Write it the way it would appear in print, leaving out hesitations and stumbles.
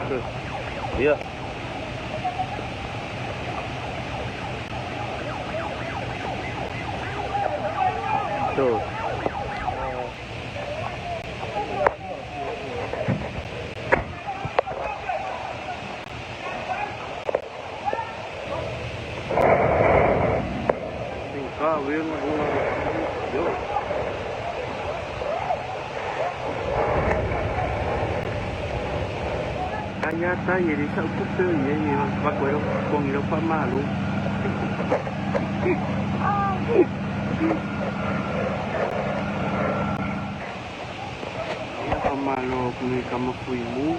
Iya. Tuh. Kawin yo. Kaya tayo di sa upupil niya yung pagwero kung ilo pa malo. Kaya pa malo kung ikaw mapuy mo.